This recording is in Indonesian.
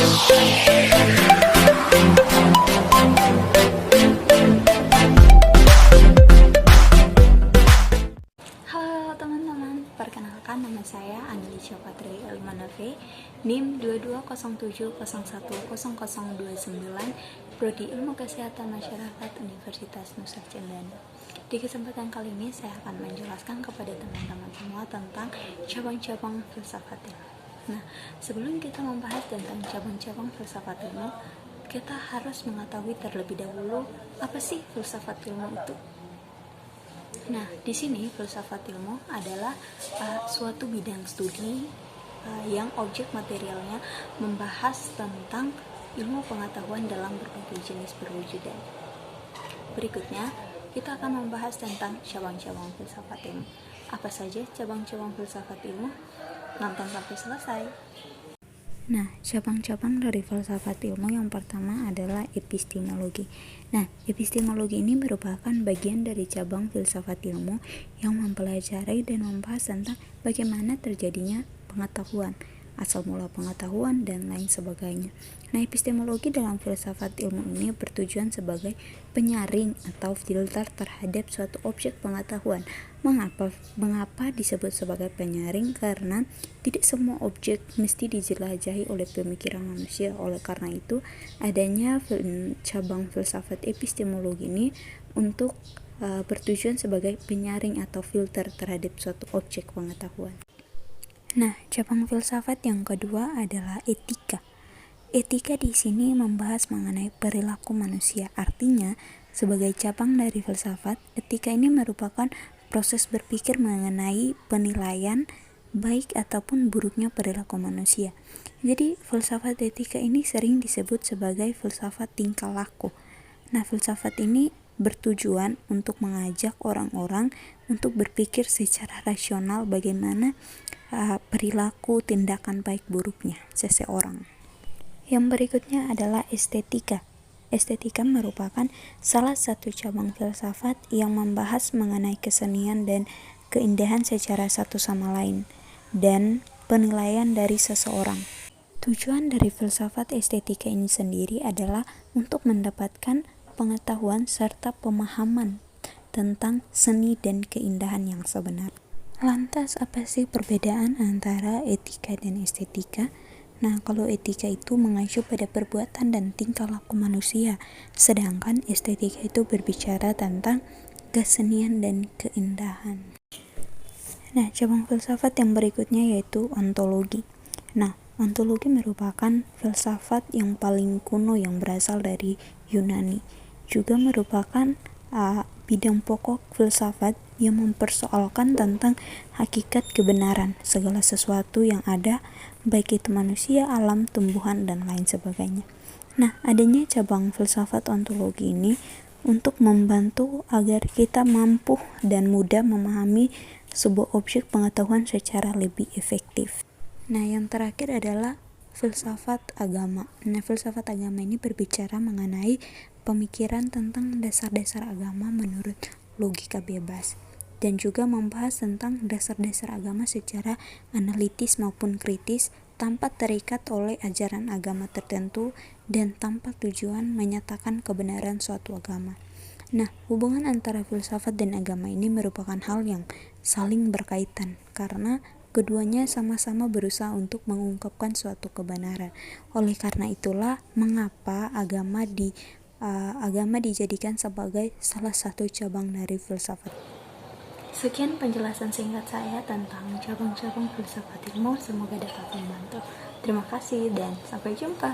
Halo teman-teman, perkenalkan nama saya Analisya Patri Elmanave, NIM 2207010029, Prodi Ilmu Kesehatan Masyarakat Universitas Nusa Cendana. Di kesempatan kali ini saya akan menjelaskan kepada teman-teman semua tentang cabang-cabang filsafat ilmu. Nah, sebelum kita membahas tentang cabang-cabang filsafat ilmu, kita harus mengetahui terlebih dahulu apa sih filsafat ilmu itu. Nah, di sini filsafat ilmu adalah suatu bidang studi yang objek materialnya membahas tentang ilmu pengetahuan dalam berbagai jenis perwujudan. Berikutnya, kita akan membahas tentang cabang-cabang filsafat ilmu. Apa saja cabang-cabang filsafat ilmu? Nonton sampai selesai. Nah, cabang-cabang dari filsafat ilmu yang pertama adalah epistemologi. Nah, epistemologi ini merupakan bagian dari cabang filsafat ilmu yang mempelajari dan membahas tentang bagaimana terjadinya pengetahuan, asal mula pengetahuan, dan lain sebagainya. Nah, epistemologi dalam filsafat ilmu ini bertujuan sebagai penyaring atau filter terhadap suatu objek pengetahuan. Mengapa disebut sebagai penyaring? Karena tidak semua objek mesti dijelajahi oleh pemikiran manusia. Oleh karena itu, adanya cabang filsafat epistemologi ini untuk bertujuan sebagai penyaring atau filter terhadap suatu objek pengetahuan. Nah, cabang filsafat yang kedua adalah etika. Etika di sini membahas mengenai perilaku manusia. Artinya, sebagai cabang dari filsafat, etika ini merupakan proses berpikir mengenai penilaian baik ataupun buruknya perilaku manusia. Jadi, filsafat etika ini sering disebut sebagai filsafat tingkah laku. Nah, filsafat ini bertujuan untuk mengajak orang-orang untuk berpikir secara rasional bagaimana perilaku tindakan baik buruknya seseorang. Yang berikutnya adalah estetika. Estetika merupakan salah satu cabang filsafat yang membahas mengenai kesenian dan keindahan secara satu sama lain dan penilaian dari seseorang. Tujuan dari filsafat estetika ini sendiri adalah untuk mendapatkan pengetahuan serta pemahaman tentang seni dan keindahan yang sebenar. Lantas, apa sih perbedaan antara etika dan estetika? Nah, kalau etika itu mengacu pada perbuatan dan tingkah laku manusia, sedangkan estetika itu berbicara tentang kesenian dan keindahan. Nah, cabang filsafat yang berikutnya yaitu ontologi. Nah, ontologi merupakan filsafat yang paling kuno yang berasal dari Yunani. Juga merupakan bidang pokok filsafat yang mempersoalkan tentang hakikat kebenaran segala sesuatu yang ada, baik itu manusia, alam, tumbuhan, dan lain sebagainya. Nah, adanya cabang filsafat ontologi ini untuk membantu agar kita mampu dan mudah memahami sebuah objek pengetahuan secara lebih efektif. Nah, yang terakhir adalah filsafat agama. Nah, filsafat agama ini berbicara mengenai pemikiran tentang dasar-dasar agama menurut logika bebas, dan juga membahas tentang dasar-dasar agama secara analitis maupun kritis tanpa terikat oleh ajaran agama tertentu dan tanpa tujuan menyatakan kebenaran suatu agama. Nah, hubungan antara filsafat dan agama ini merupakan hal yang saling berkaitan karena keduanya sama-sama berusaha untuk mengungkapkan suatu kebenaran. Oleh karena itulah mengapa agama dijadikan sebagai salah satu cabang dari filsafat. Sekian penjelasan singkat saya tentang cabang-cabang filsafat ilmu. Semoga dapat membantu. Terima kasih dan sampai jumpa.